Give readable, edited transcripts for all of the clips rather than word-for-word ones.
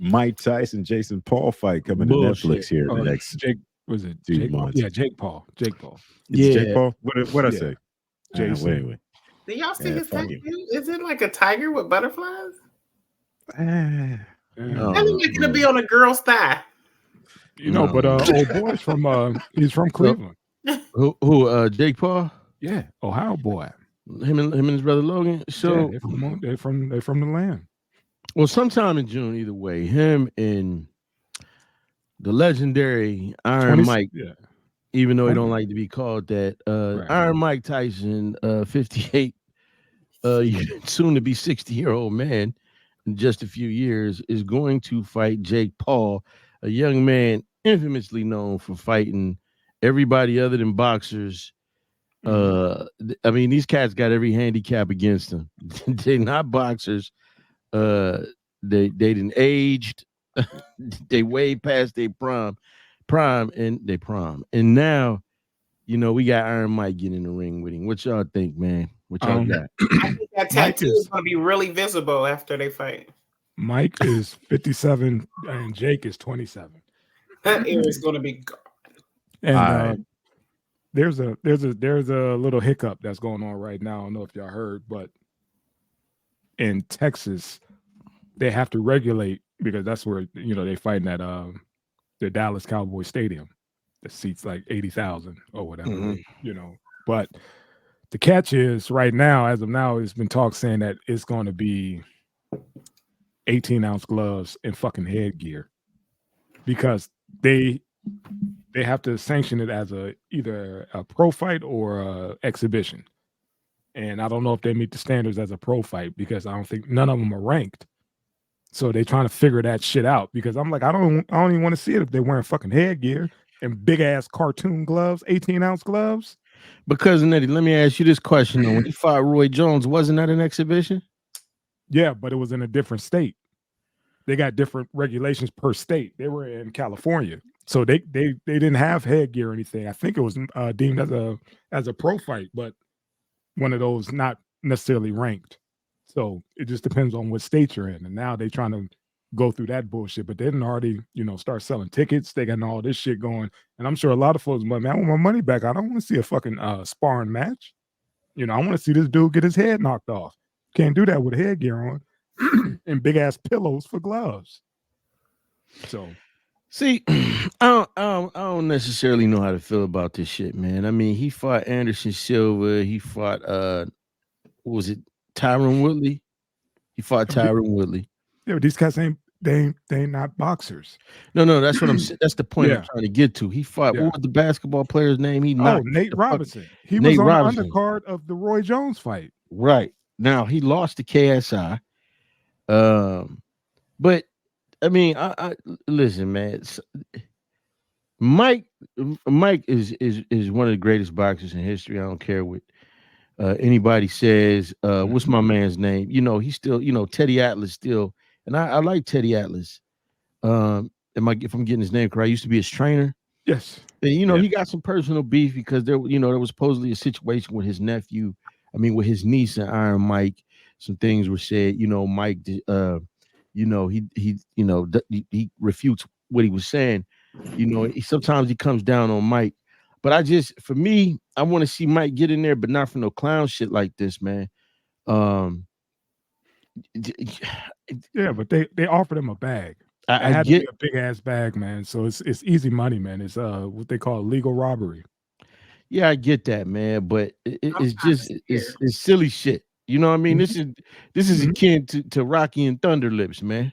Mike Tyson, Jason Paul fight coming to Netflix Bullshit. here in the next Jake was it 2 Jake Paul? months. Yeah, Jake Paul. Jake Paul. Is it Jake Yeah. Paul? What I Yeah, say? Jason. Wait. Do y'all see Yeah, his fuck you. tattoo? Is it like a tiger with butterflies? Ah, Yeah. That look like it'll be on a girl's thigh. But old boy's from he's from Cleveland. Who? Jake Paul. Yeah, Ohio boy. Him and his brother Logan. So yeah, they're from the land. well, sometime in June, either way, him and the legendary Iron Mike. Yeah. Even though he don't like to be called that, Right. Iron Mike Tyson, 58, soon to be 60-year-old man in just a few years, is going to fight Jake Paul, a young man infamously known for fighting everybody other than boxers. I mean, these cats got every handicap against them. They're not boxers. They didn't aged. They way past their prime, and now, we got Iron Mike getting in the ring with him. What y'all think, man? What y'all got? I think that tattoo is going to be really visible after they fight. Mike is 57 and Jake is 27. That ear is going to be gone. And there's a little hiccup that's going on right now. I don't know if y'all heard, but in Texas, they have to regulate because that's where they fighting at the Dallas Cowboy Stadium. The seats like 80,000 or whatever, But the catch is right now, as of now, it's been talk saying that it's going to be 18-ounce gloves and fucking headgear because they have to sanction it as either a pro fight or a exhibition. And I don't know if they meet the standards as a pro fight because I don't think none of them are ranked. So they're trying to figure that shit out because I'm like, I don't even want to see it if they're wearing fucking headgear and big ass cartoon gloves, 18-ounce gloves. Because Nettie, let me ask you this question though. When he fought Roy Jones, wasn't that an exhibition? Yeah, but it was in a different state. They got different regulations per state. They were in California. So they didn't have headgear or anything. I think it was deemed as a pro fight, but one of those not necessarily ranked. So it just depends on what state you're in. And now they're trying to go through that bullshit, but they didn't already, start selling tickets. They got all this shit going. And I'm sure a lot of folks, but man, I want my money back. I don't want to see a fucking sparring match. I want to see this dude get his head knocked off. Can't do that with headgear on and big ass pillows for gloves. So see, I don't necessarily know how to feel about this shit, man. I mean, he fought Anderson Silva. He fought what was it, Tyron Woodley? He fought Tyron Woodley. Yeah, but these guys ain't not boxers. No, that's what I'm saying. That's the point I'm trying to get to. He fought. What was the basketball player's name? Nate Robinson. He was on the undercard of the Roy Jones fight. Right. Now he lost to KSI. But I mean, I listen, man. Mike is one of the greatest boxers in history. I don't care what anybody says. What's my man's name? He's still, Teddy Atlas still, and I like Teddy Atlas. If I'm getting his name correct, I used to be his trainer. Yes. And he got some personal beef because there was supposedly a situation with his nephew. I mean, with his niece and Iron Mike. Some things were said. Mike, he refutes what he was saying. Sometimes he comes down on Mike. But for me, I want to see Mike get in there, but not for no clown shit like this, man. Yeah, but they offered him a bag. I had get to be a big ass bag, man. So it's easy money, man. It's what they call legal robbery. Yeah, I get that, man. But it's silly shit. You know what I mean? This is akin to Rocky and Thunder Lips, man.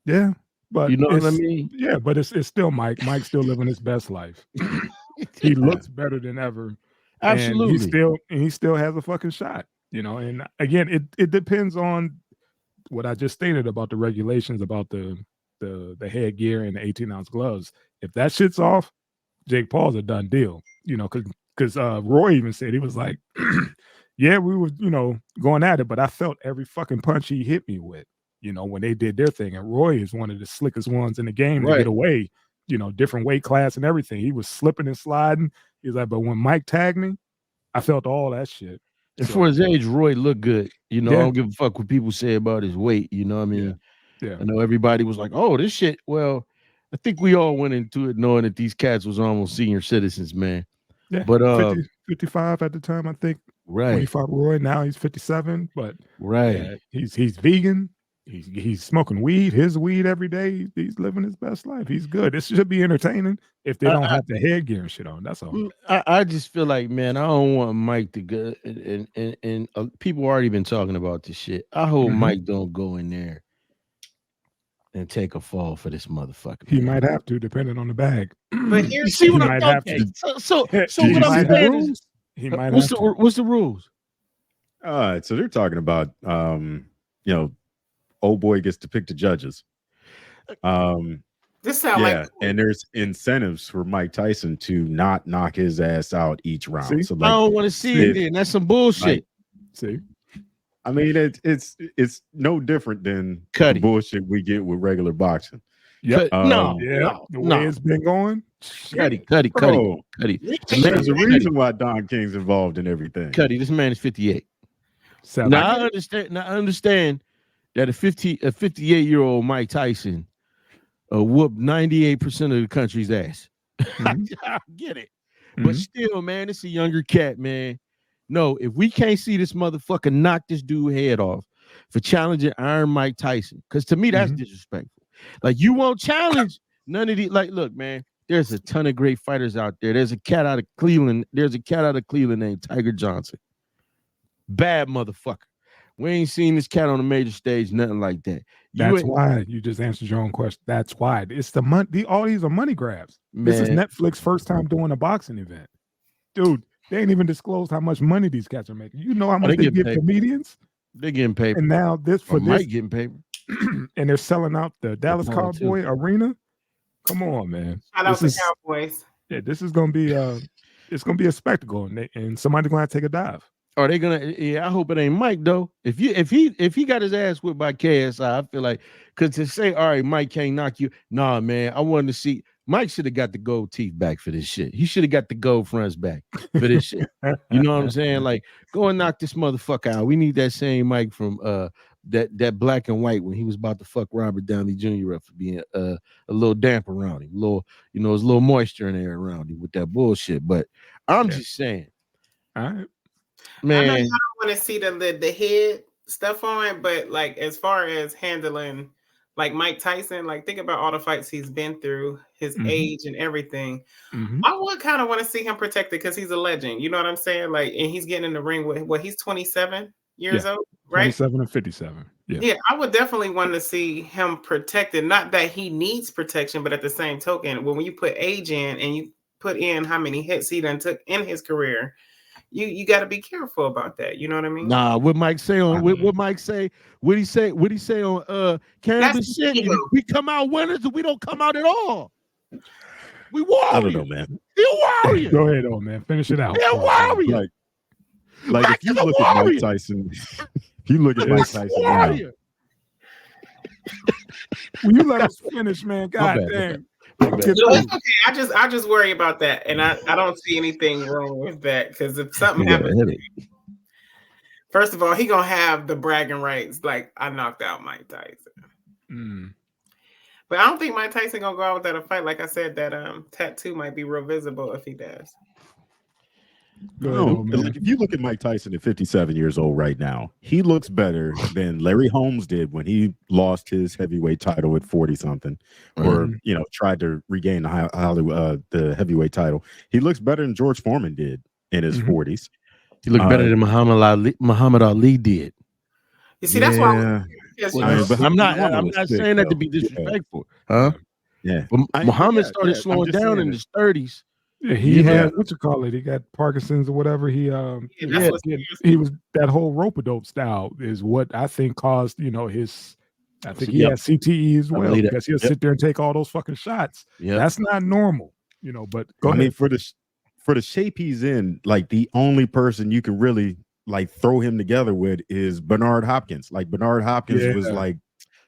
Yeah, but you know what I mean? Yeah, but it's still Mike. Mike's still living his best life. He looks better than ever. Absolutely. And he still has a fucking shot. And again, it depends on what I just stated about the regulations about the headgear and the 18-ounce gloves. If that shit's off, Jake Paul's a done deal. Because Roy even said, he was like, yeah, we were, going at it, but I felt every fucking punch he hit me with, when they did their thing. And Roy is one of the slickest ones in the game to get away, different weight class and everything. He was slipping and sliding. He's like, but when Mike tagged me, I felt all that shit. And for his age, Roy looked good. I don't give a fuck what people say about his weight. You know what I mean? Yeah. I know everybody was like, "Oh, this shit." Well, I think we all went into it knowing that these cats was almost senior citizens, man. Yeah. But 55 at the time, I think. When he right, fought Roy, now he's 57. But right. yeah, he's vegan. He's smoking weed, his weed every day. He's living his best life. He's good. This should be entertaining if they don't have the headgear and shit on. That's all. I just feel like, man, I don't want Mike to go, and people already been talking about this shit. I hope Mhm. Mike don't go in there and take a fall for this motherfucker. He man. might have to, depending on the bag. But You here's see He what I'm might have talking? to. So Did what you I'm see the saying is, rules? He might what's have the to. what's the rules? So they're talking about old boy gets to pick the judges. this sound Yeah, like and there's incentives for Mike Tyson to not knock his ass out each round. See? So I like, don't want to see it. if- Then that's some bullshit. like, See, I mean, it's no different than the Cuddy. bullshit we get with regular boxing. yep. No, Yeah, no, the way no. it's been going. Cuddy. Bro, The man there's is a reason why Don King's involved in everything. Cuddy. This man is 58. 7. Now I understand that a 58-year-old Mike Tyson whooped 98% of the country's ass. Mhm. I get it. But Mhm. still, man, it's a younger cat, man. No, if we can't see this motherfucker knock this dude head off for challenging Iron Mike Tyson, because to me that's Mhm. disrespectful. Like, you won't challenge none of these. Like, look, man, there's a ton of great fighters out there. There's a cat out of Cleveland. There's a cat out of Cleveland named Tiger Johnson. Bad motherfucker. We ain't seen this cat on a major stage, nothing like that. That's why you just answered your own question. That's why it's the money. All these are money grabs. This is Man. Netflix first time doing a boxing event, dude. They ain't even disclosed how much money these cats are making. You know how much they they getting give paid. comedians, They're getting paid. and now this Or for Mike this, getting paid. and they're selling out the Dallas Apollo, too. Cowboy Arena. Come on, man. shout out This to is Cowboys. yeah. This is gonna be it's gonna be a spectacle, and somebody's gonna have to take a dive. Are they gonna? Yeah, I hope it ain't Mike though. If he got his ass whipped by KSI, I feel like, because to say, all right, Mike can't knock you. Nah, man, I wanted to see. Mike should have got the gold teeth back for this shit. He should have got the gold fronts back for this shit. You know what I'm saying? Like, go and knock this motherfucker out. We need that same Mike from that black and white when he was about to fuck Robert Downey Jr. up for being a little damp around him. There's a little moisture in there around him with that bullshit. But I'm just saying, All right. man. I know y'all don't want to see the head stuff on, but like as far as handling like Mike Tyson, like think about all the fights he's been through, his age and everything. I would kind of want to see him protected because he's a legend. You know what I'm saying? Like, and he's getting in the ring with he's 27 years old, right? 27 and 57. Yeah, I would definitely want to see him protected. Not that he needs protection, but at the same token, when you put age in and you put in how many hits he done took in his career, you got to be careful about that. You know what I mean? Nah, what Mike say on what Mike say? What he say on cannabis shit? We come out winners, or we don't come out at all. We warrior. I don't know, man. You warrior. Go ahead, old man. Finish it out. Yeah, warrior. Like if you look at Mike Tyson, if you look at Mike Tyson now, Will you let us finish, man? God damn. I just worry about that, and I don't see anything wrong with that because if something happens, first of all, he gonna have the bragging rights like I knocked out Mike Tyson. But I don't think Mike Tyson gonna go out without a fight. Like I said, that tattoo might be real visible if he does. Like if you look at Mike Tyson at 57 years old right now, he looks better than Larry Holmes did when he lost his heavyweight title at 40 something, or tried to regain the heavyweight title. He looks better than George Foreman did in his 40s. He looked better than Muhammad Ali did. You see, that's why. I'm not saying that to be disrespectful, huh? Yeah, but Muhammad started slowing down in his 30s. Yeah, he had what you call it. He got Parkinson's or whatever. He was that whole rope-a-dope style is what I think caused his. I think he had CTE as well because he'll sit there and take all those fucking shots. Yeah, that's not normal, But go ahead. I mean, for the shape he's in, like the only person you can really like throw him together with is Bernard Hopkins. Like Bernard Hopkins was like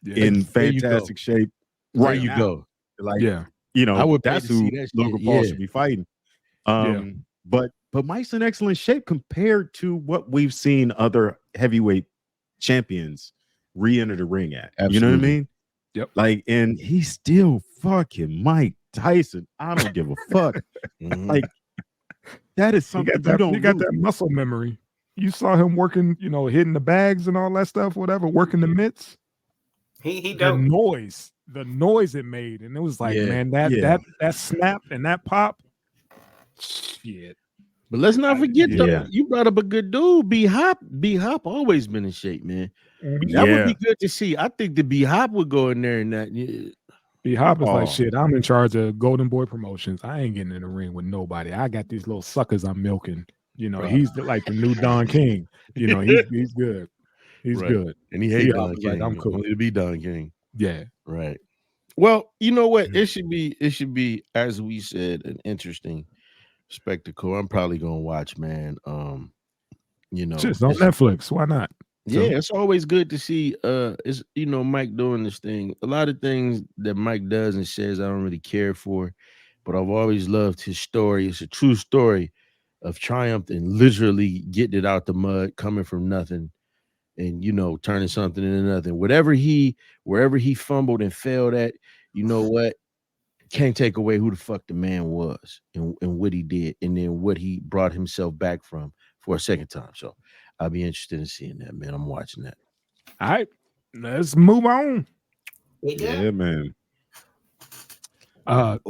in fantastic shape. Right, you go. Like I would that's who Logan Paul should be fighting. But Mike's in excellent shape compared to what we've seen other heavyweight champions re-enter the ring at. Absolutely. You know what I mean? Yep. Like, and he's still fucking Mike Tyson. I don't give a fuck. Like, that is something he got that muscle memory. You saw him working, hitting the bags and all that stuff, whatever, working the mitts. He the noise it made, and it was like, man, that snap and that pop, shit. But let's not forget though, you brought up a good dude, B Hop. B Hop always been in shape, man. That would be good to see. I think the B Hop would go in there and that. Yeah. B Hop is like, shit, I'm in charge of Golden Boy Promotions. I ain't getting in the ring with nobody. I got these little suckers I'm milking. He's like the new Don King. He's good. He's good. And he hates Don King. Like, I'm cool. Only to be Don King. Yeah. Right. Well, you know what? It should be, as we said, an interesting spectacle. I'm probably gonna watch, man. It's on Netflix. Why not? Yeah, it's always good to see it's Mike doing this thing. A lot of things that Mike does and says I don't really care for, but I've always loved his story. It's a true story of triumph and literally getting it out the mud, coming from nothing, and turning something into nothing. Wherever he fumbled and failed at, you know what? Can't take away who the fuck the man was and what he did, and then what he brought himself back from for a second time. So I'll be interested in seeing that, man. I'm watching that. All right, let's move on. Yeah, man.